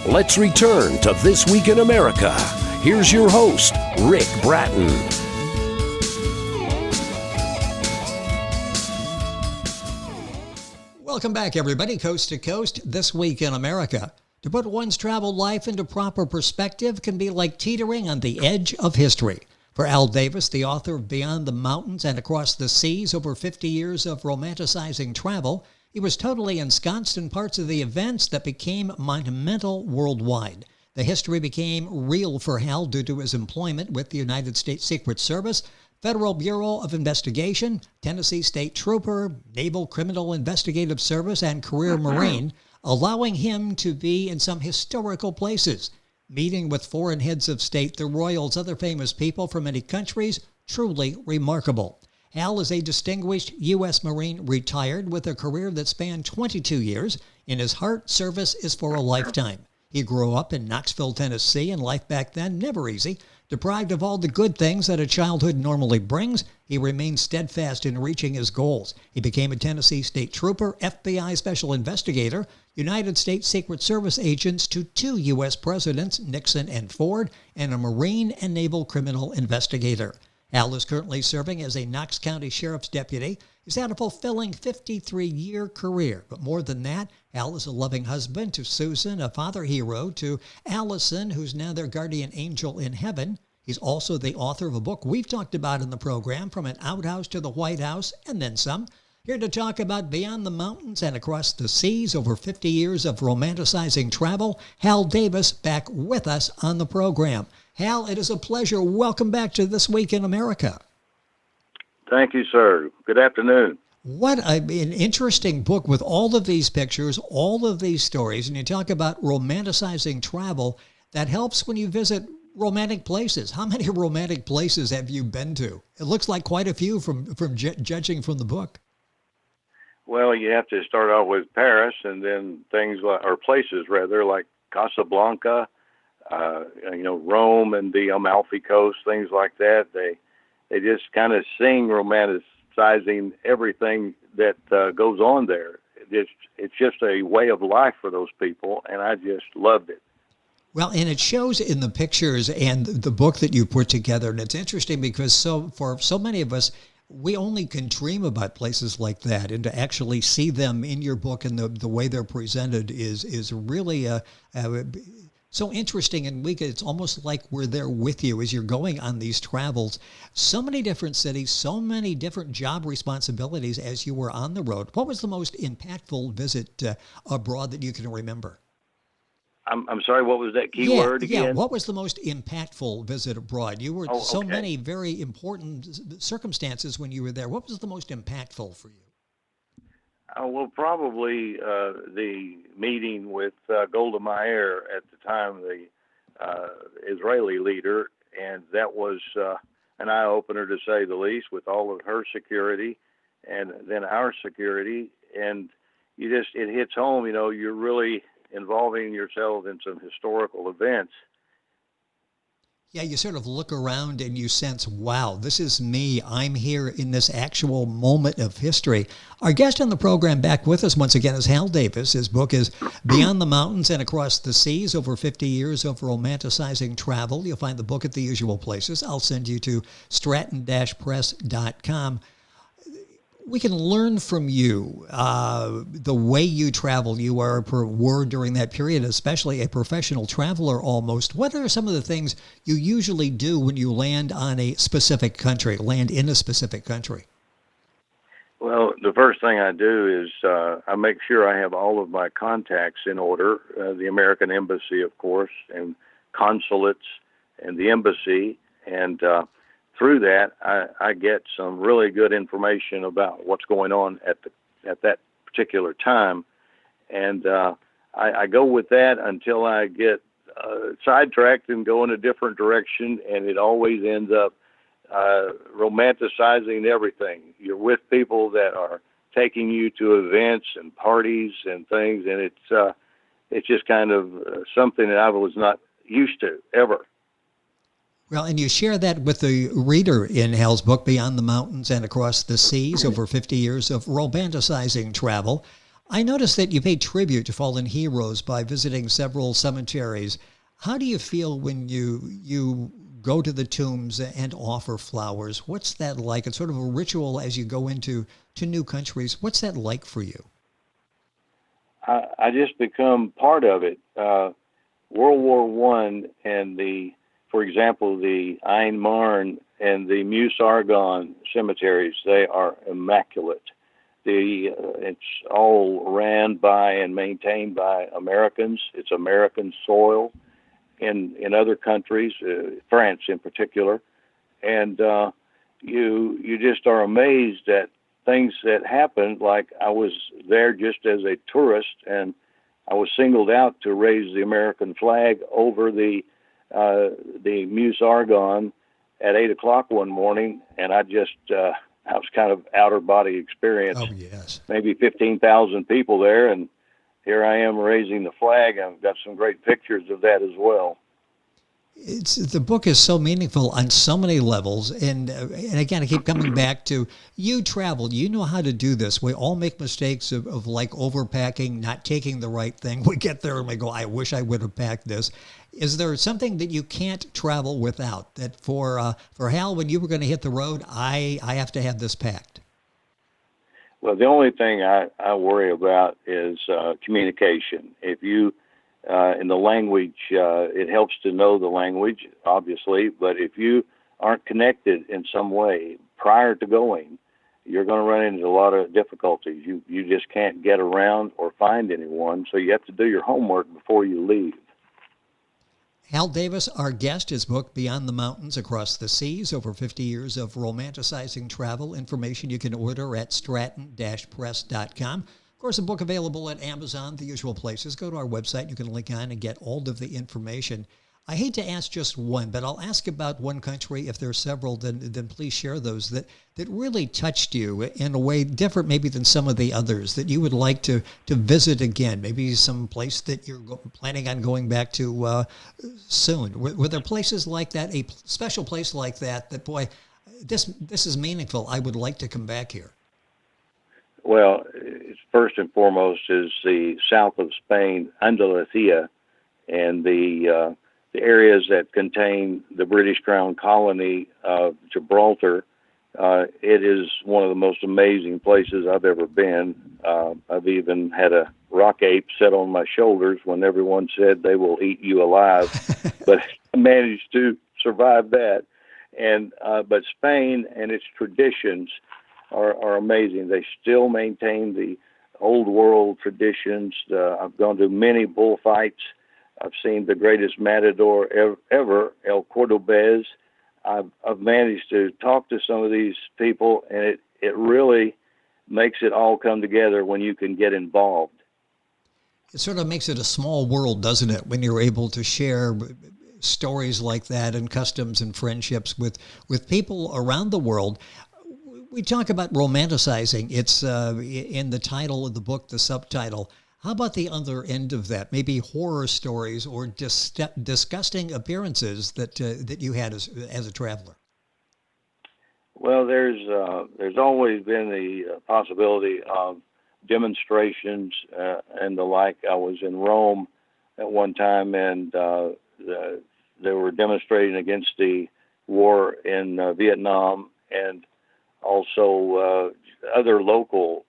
Let's return to This Week in America. Here's your host, Rick Bratton. Welcome back, everybody, coast to coast, This Week in America. To put one's travel life into proper perspective can be like teetering on the edge of history. For Hal Davis, the author of Beyond the Mountains and Across the Seas, over 50 years of romanticizing travel, he was totally ensconced in parts of the events that became monumental worldwide. The history became real for Hal due to his employment with the United States Secret Service, Federal Bureau of Investigation, Tennessee State Trooper, Naval Criminal Investigative Service, and career Marine, allowing him to be in some historical places, meeting with foreign heads of state, the royals, other famous people from many countries. Truly remarkable. Hal is a distinguished U.S. Marine retired with a career that spanned 22 years. In his heart, service is for a lifetime. He grew up in Knoxville, Tennessee, and life back then never easy. Deprived of all the good things that a childhood normally brings, he remained steadfast in reaching his goals. He became a Tennessee State Trooper, FBI Special Investigator, United States Secret Service agents to 2 U.S. presidents, Nixon and Ford, and a Marine and Naval Criminal Investigator. Hal is currently serving as a Knox County Sheriff's Deputy. He's had a fulfilling 53-year career. But more than that, Hal is a loving husband to Susan, a father hero to Allison, who's now their guardian angel in heaven. He's also the author of a book we've talked about in the program, From an Outhouse to the White House, and then some. Here to talk about Beyond the Mountains and Across the Seas, over 50 years of romanticizing travel, Hal Davis back with us on the program. Hal, it is a pleasure. Welcome back to This Week in America. Thank you, sir. Good afternoon. What an interesting book with all of these pictures, all of these stories, and you talk about romanticizing travel. That helps when you visit romantic places. How many romantic places have you been to? It looks like quite a few from judging from the book. Well, you have to start off with Paris, and then things like, or places rather, like Casablanca, Rome and the Amalfi Coast, things like that. They just kind of sing romanticizing everything that goes on there. It's just a way of life for those people, and I just loved it. Well, and it shows in the pictures and the book that you put together, and it's interesting because for so many of us, we only can dream about places like that, and to actually see them in your book and the way they're presented is really so interesting, and it's almost like we're there with you as you're going on these travels. So many different cities, so many different job responsibilities as you were on the road. What was the most impactful visit abroad that you can remember? I'm sorry, what was that key word again? Yeah, what was the most impactful visit abroad? You were so many very important circumstances when you were there. What was the most impactful for you? Well, probably the meeting with Golda Meir at the time, the Israeli leader, and that was an eye-opener to say the least, with all of her security and then our security. And it hits home, you're really involving yourself in some historical events. Yeah, you sort of look around and you sense, wow, this is me. I'm here in this actual moment of history. Our guest on the program back with us once again is Hal Davis. His book is Beyond the Mountains and Across the Seas, over 50 years of romanticizing travel. You'll find the book at the usual places. I'll send you to stratton-press.com. We can learn from you the way you travel. You were during that period, especially a professional traveler almost. What are some of the things you usually do when you land in a specific country? Well, the first thing I do is I make sure I have all of my contacts in order, the American Embassy, of course, and consulates and the embassy, and through that, I get some really good information about what's going on at that particular time, and I go with that until I get sidetracked and go in a different direction, and it always ends up romanticizing everything. You're with people that are taking you to events and parties and things, and it's just kind of something that I was not used to ever. Well, and you share that with the reader in Hal's book, Beyond the Mountains and Across the Seas, over 50 years of romanticizing travel. I noticed that you pay tribute to fallen heroes by visiting several cemeteries. How do you feel when you go to the tombs and offer flowers? What's that like? It's sort of a ritual as you go into new countries. What's that like for you? I just become part of it. World War I and for example, the Ain Marne and the Meuse Argonne cemeteries, they are immaculate. It's all ran by and maintained by Americans. It's American soil in other countries, France in particular. And you just are amazed at things that happened. Like I was there just as a tourist, and I was singled out to raise the American flag over the Meuse Argonne at 8 o'clock one morning, and I was kind of outer body experience. Oh, yes. Maybe 15,000 people there, and here I am raising the flag. I've got some great pictures of that as well. The book is so meaningful on so many levels, and again, I keep coming back to you traveled. You know how to do this. We all make mistakes of like overpacking, not taking the right thing. We get there and we go, I wish I would have packed this. Is there something that you can't travel without? That for Hal, when you were going to hit the road, I have to have this packed. Well, the only thing I worry about is communication. If you in the language, it helps to know the language, obviously, but if you aren't connected in some way prior to going, you're going to run into a lot of difficulties. You just can't get around or find anyone, so you have to do your homework before you leave. Hal Davis, our guest, his book, Beyond the Mountains, Across the Seas, over 50 years of romanticizing travel. Information you can order at stratton-press.com. Of course, a book available at Amazon, the usual places. Go to our website. You can link on and get all of the information. I hate to ask just one, but I'll ask about one country. If there are several, then please share those that really touched you in a way different maybe than some of the others that you would like to visit again, maybe some place that you're planning on going back to soon. Were there places like that, a special place like that, boy, this is meaningful. I would like to come back here. Well, first and foremost is the south of Spain, Andalusia, and the areas that contain the British Crown colony of Gibraltar. It is one of the most amazing places I've ever been. I've even had a rock ape sit on my shoulders when everyone said they will eat you alive, but I managed to survive that. And but Spain and its traditions are amazing. They still maintain the old world traditions. I've gone to many bullfights. I've seen the greatest matador ever, El Cordobés. I've managed to talk to some of these people, and it really makes it all come together when you can get involved. It sort of makes it a small world, doesn't it, when you're able to share stories like that and customs and friendships with people around the world. We talk about romanticizing. It's in the title of the book, the subtitle. How about the other end of that? Maybe horror stories or disgusting appearances that you had as a traveler. Well, there's always been the possibility of demonstrations and the like. I was in Rome at one time, and they were demonstrating against the war in Vietnam, and also other local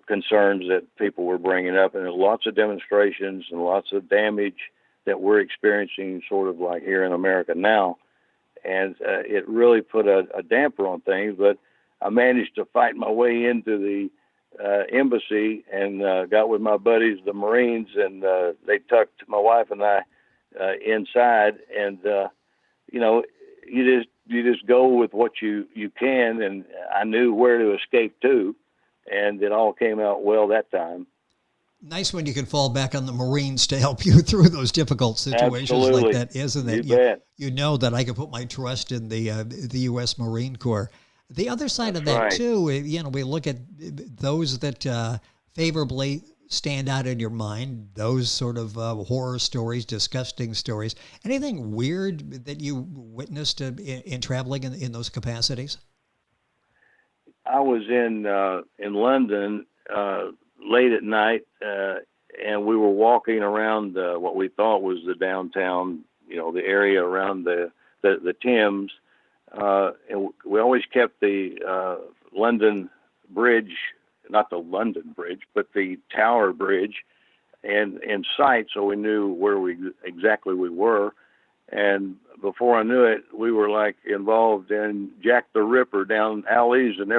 concerns that people were bringing up, and there were lots of demonstrations and lots of damage that we're experiencing sort of like here in America now. And it really put a damper on things, but I managed to fight my way into the embassy and got with my buddies, the Marines, and they tucked my wife and I inside, and you just go with what you can, and I knew where to escape to, and it all came out well that time. Nice when you can fall back on the Marines to help you through those difficult situations. Absolutely. Like that, isn't it? You bet. You know that I can put my trust in the U.S. Marine Corps. The other side of that, right, too, we look at those that favorably stand out in your mind, those sort of horror stories, disgusting stories. Anything weird that you witnessed in traveling in those capacities? I was in London late at night, and we were walking around what we thought was the downtown, the area around the Thames, and we always kept the London Bridge, not the London Bridge, but the Tower Bridge, and in sight, so we knew where exactly we were. And before I knew it, we were like involved in Jack the Ripper down alleys and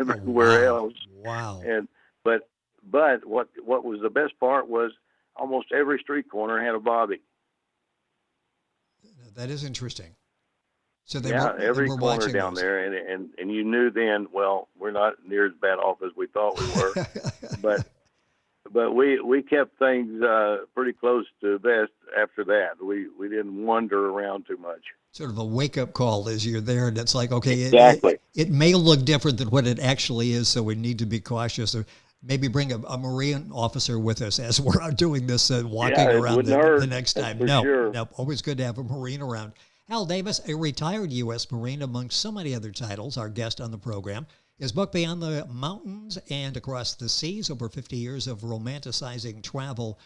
everywhere else. Wow. And but what was the best part was almost every street corner had a bobby. That is interesting. So every corner down there, and you knew then, well, we're not near as bad off as we thought we were, but we kept things pretty close to best after that. We didn't wander around too much. Sort of a wake-up call as you're there, and it's like, okay, exactly. It may look different than what it actually is, so we need to be cautious. Or maybe bring a Marine officer with us as we're out doing this, walking around the next time. No, always good to have a Marine around. Hal Davis, a retired U.S. Marine, amongst so many other titles, our guest on the program. His book, Beyond the Mountains and Across the Seas, over 50 years of romanticizing travel.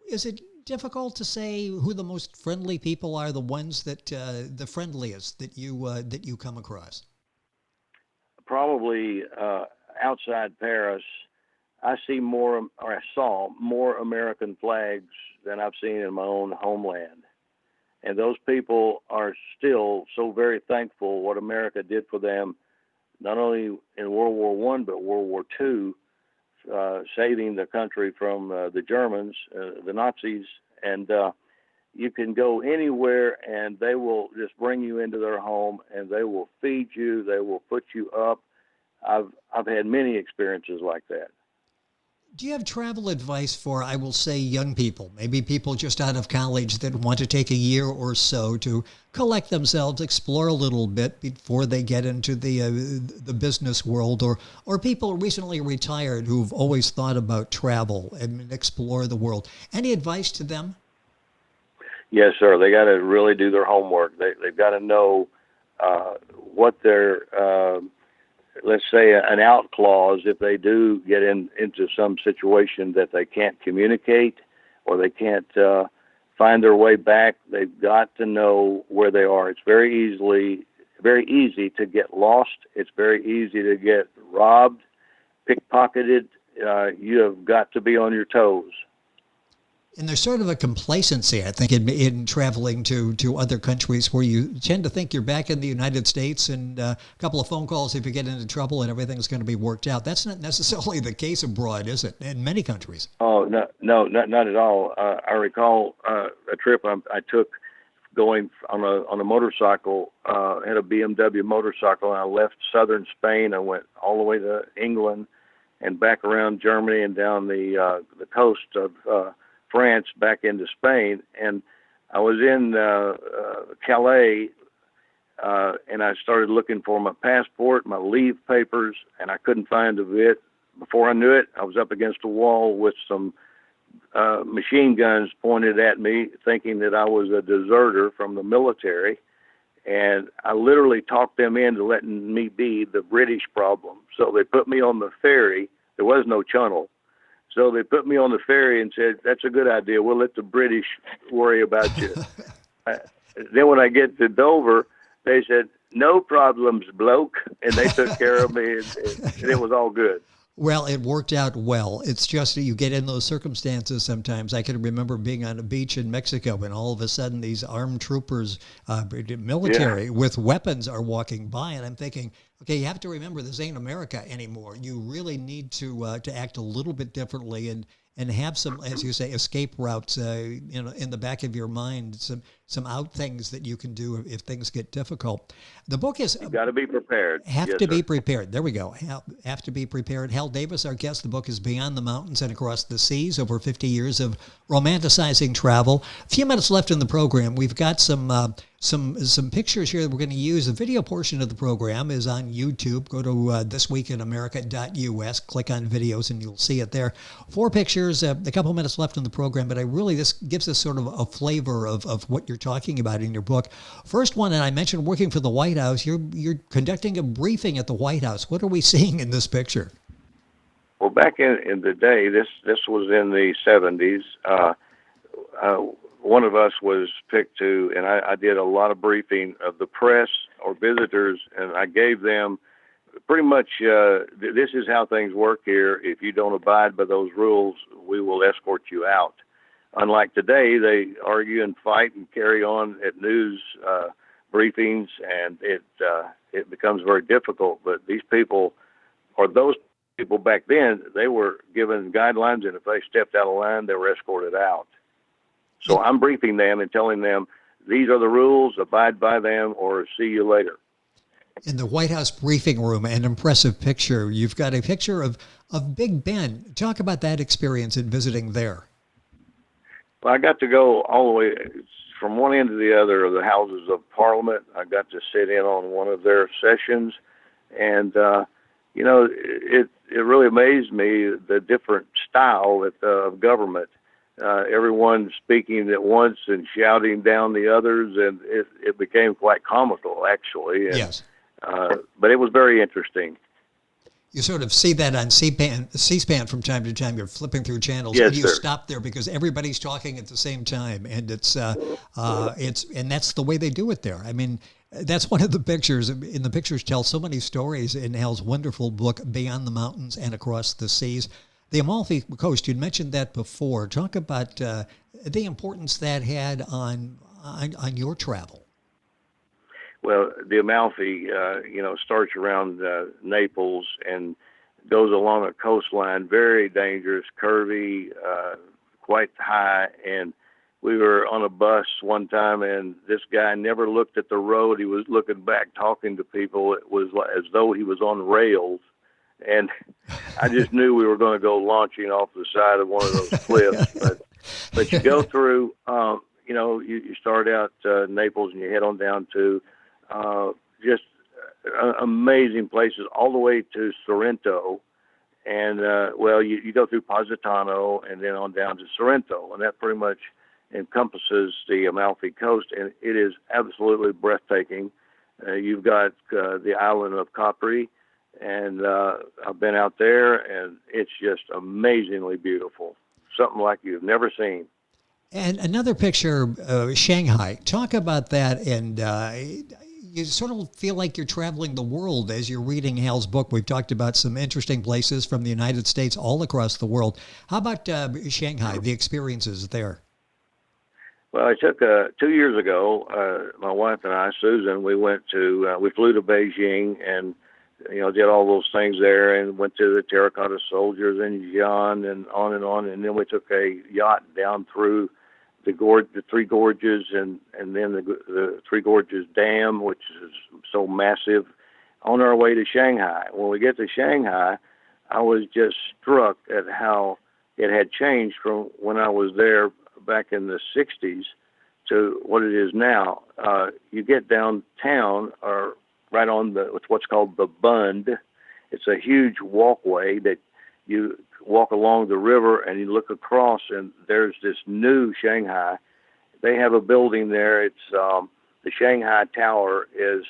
Is it difficult to say who the most friendly people are, the ones that, the friendliest that you come across? Probably outside Paris, I saw more American flags than I've seen in my own homeland. And those people are still so very thankful what America did for them, not only in World War I, but World War II, saving the country from the Germans, the Nazis. And you can go anywhere, and they will just bring you into their home, and they will feed you. They will put you up. I've had many experiences like that. Do you have travel advice for, I will say, young people, maybe people just out of college that want to take a year or so to collect themselves, explore a little bit before they get into the business world, or people recently retired who've always thought about travel and explore the world? Any advice to them? Yes, sir. They got to really do their homework. They've got to know what their let's say an out clause if they do get into some situation that they can't communicate or they can't find their way back. They've got to know where they are. It's very easy to get lost. It's very easy to get robbed, pickpocketed. You have got to be on your toes. And there's sort of a complacency, I think, in traveling to other countries where you tend to think you're back in the United States and a couple of phone calls if you get into trouble and everything's going to be worked out. That's not necessarily the case abroad, is it, in many countries? Oh, no, not at all. I recall a trip I took going on a motorcycle, had a BMW motorcycle, and I left southern Spain. I went all the way to England and back around Germany and down the coast of France back into Spain, and I was in Calais, and I started looking for my passport, my leave papers, and I couldn't find a bit. Before I knew it, I was up against a wall with some machine guns pointed at me, thinking that I was a deserter from the military, and I literally talked them into letting me be the British problem. So they put me on the ferry. There was no channel. So they put me on the ferry and said, "That's a good idea. We'll let the British worry about you." Then when I get to Dover, they said, "No problems, bloke," and they took care of me, and it was all good. Well, it worked out well. It's just you get in those circumstances sometimes. I can remember being on a beach in Mexico and all of a sudden these armed troopers, military with weapons are walking by, and I'm thinking, okay, you have to remember this ain't America anymore. You really need to act a little bit differently and have some, as you say, escape routes in the back of your mind, some out things that you can do if things get difficult. The book is... You've got to be prepared. Be prepared. There we go. Have to be prepared. Hal Davis, our guest. The book is Beyond the Mountains and Across the Seas, over 50 years of romanticizing travel. A few minutes left in the program. We've got some pictures here that we're going to use. The video portion of the program is on YouTube. Go to thisweekinamerica.us, click on videos, and you'll see it there. 4 pictures, a couple minutes left in the program, but this gives us sort of a flavor of what you're talking about in your book. First one, and I mentioned working for the White House. You're conducting a briefing at the White House. What are we seeing in this picture? Well, back in the day, this was in the 70s. One of us was picked to, and I did a lot of briefing of the press or visitors, and I gave them pretty much, this is how things work here. If you don't abide by those rules, we will escort you out. Unlike today, they argue and fight and carry on at news briefings, and it becomes very difficult. But these people, or those people back then, they were given guidelines, and if they stepped out of line, they were escorted out. So I'm briefing them and telling them, these are the rules, abide by them, or see you later. In the White House briefing room, an impressive picture. You've got a picture of Big Ben. Talk about that experience in visiting there. Well, I got to go all the way from one end to the other of the Houses of Parliament. I got to sit in on one of their sessions, and it really amazed me, the different style of government. Everyone speaking at once and shouting down the others, and it became quite comical, actually. And, yes. But it was very interesting. You sort of see that on C-SPAN from time to time. You're flipping through channels, yes, and you sir. stop there because everybody's talking at the same time, and it's and that's the way they do it there. I mean, that's one of the pictures. In the pictures tell so many stories in Hal's wonderful book, Beyond the Mountains and Across the Seas. The Amalfi Coast, you'd mentioned that before. Talk about the importance that had on your travel. Well, the Amalfi, starts around Naples and goes along a coastline, very dangerous, curvy, quite high. And we were on a bus one time, and this guy never looked at the road. He was looking back, talking to people. It was as though he was on rails. And I just knew we were going to go launching off the side of one of those cliffs. But you go through, you start out Naples and you head on down to just amazing places all the way to Sorrento. And, you go through Positano and then on down to Sorrento. And that pretty much encompasses the Amalfi Coast. And it is absolutely breathtaking. You've got the island of Capri. And I've been out there, and it's just amazingly beautiful. Something like you've never seen. And another picture, Shanghai. Talk about that. And you sort of feel like you're traveling the world as you're reading Hal's book. We've talked about some interesting places from the United States all across the world. How about Shanghai, the experiences there? Well, I took 2 years ago, my wife and I, Susan, we flew to Beijing and did all those things there and went to the Terracotta Soldiers in Xi'an and on. And then we took a yacht down through the Three Gorges and then the Three Gorges Dam, which is so massive, on our way to Shanghai. When we get to Shanghai, I was just struck at how it had changed from when I was there back in the 60s to what it is now. You get downtown, or right on what's called the Bund. It's a huge walkway that you walk along the river and you look across, and there's this new Shanghai. They have a building there. It's the Shanghai Tower is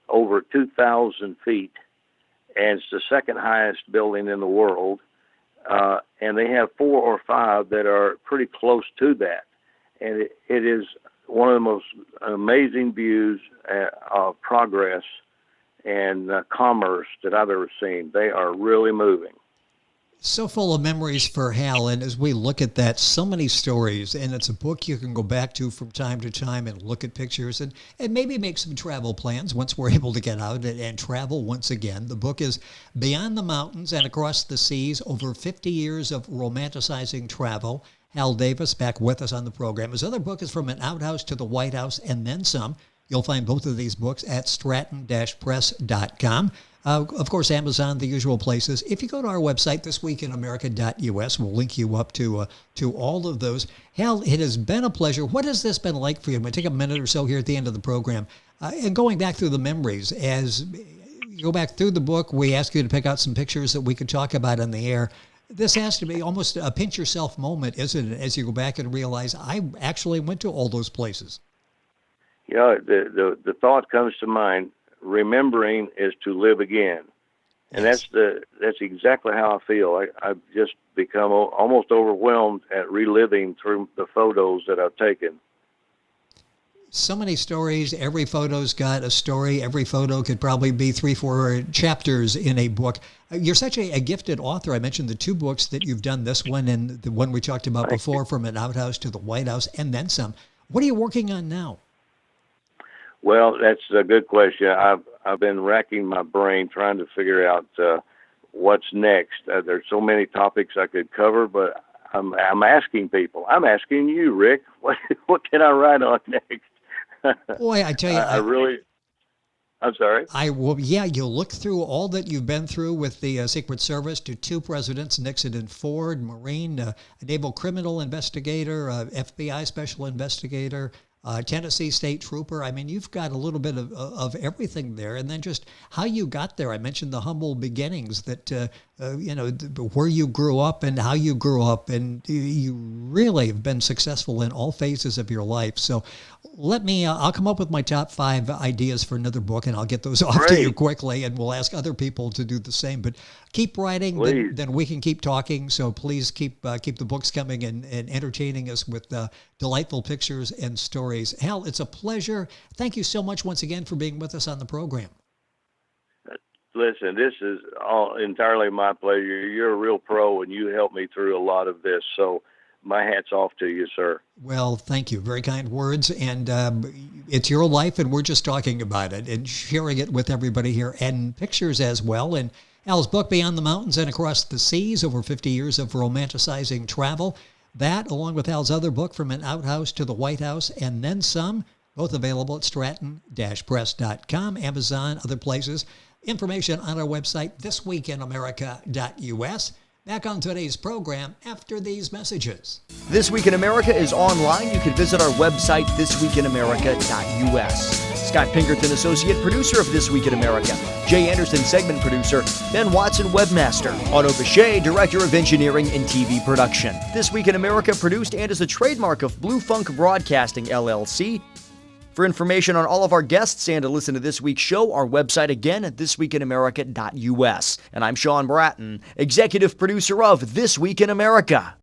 over 2,000 feet, and it's the second highest building in the world. And they have 4 or 5 that are pretty close to that. And it is one of the most amazing views of progress and commerce that I've ever seen. They are really moving. So full of memories for Hal, and as we look at that, so many stories, and it's a book you can go back to from time to time and look at pictures and maybe make some travel plans once we're able to get out and travel once again. The book is Beyond the Mountains and Across the Seas, over 50 years of romanticizing travel. Hal Davis back with us on the program. His other book is From an Outhouse to the White House and Then Some. You'll find both of these books at stratton-press.com. Of course, Amazon, the usual places. If you go to our website, thisweekinamerica.us, we'll link you up to all of those. Hal, it has been a pleasure. What has this been like for you? I'm going to take a minute or so here at the end of the program. And going back through the memories, as you go back through the book, we ask you to pick out some pictures that we could talk about on the air. This has to be almost a pinch yourself moment, isn't it, as you go back and realize, I actually went to all those places. The thought comes to mind, remembering is to live again. And Yes. that's exactly how I feel. I've just become almost overwhelmed at reliving through the photos that I've taken. So many stories. Every photo's got a story. Every photo could probably be 3-4 chapters in a book. You're such a gifted author. I mentioned the 2 books that you've done, this one and the one we talked about before, From an Outhouse to the White House, and then some. What are you working on now? Well, that's a good question. I've been racking my brain trying to figure out what's next. There's so many topics I could cover, but I'm asking people. I'm asking you, Rick. What can I write on next? Boy, I tell you, I'm sorry. You'll look through all that you've been through with the Secret Service to 2 presidents, Nixon and Ford, Marine, a Naval Criminal Investigator, FBI Special Investigator, Tennessee State Trooper. I mean, you've got a little bit of everything there. And then just how you got there. I mentioned the humble beginnings, that, where you grew up and how you grew up. And you really have been successful in all phases of your life. So I'll come up with my top 5 ideas for another book, and I'll get those off to you quickly, and we'll ask other people to do the same. But keep writing, then we can keep talking. So please keep the books coming and entertaining us with delightful pictures and stories. Hal, it's a pleasure. Thank you so much once again for being with us on the program. Listen, this is all entirely my pleasure. You're a real pro, and you helped me through a lot of this. So my hat's off to you, sir. Well, thank you. Very kind words. And it's your life, and we're just talking about it and sharing it with everybody here, and pictures as well. And Hal's book, Beyond the Mountains and Across the Seas, over 50 years of romanticizing travel. That, along with Hal's other book, From an Outhouse to the White House, and then some, both available at stratton-press.com, Amazon, other places. Information on our website, thisweekinamerica.us. Back on today's program after these messages. This Week in America is online. You can visit our website, thisweekinamerica.us. Scott Pinkerton, associate producer of This Week in America. Jay Anderson, segment producer. Ben Watson, webmaster. Otto Bechet, director of engineering and TV production. This Week in America produced and is a trademark of Blue Funk Broadcasting, LLC. For information on all of our guests and to listen to this week's show, our website again at thisweekinamerica.us. And I'm Sean Bratton, executive producer of This Week in America.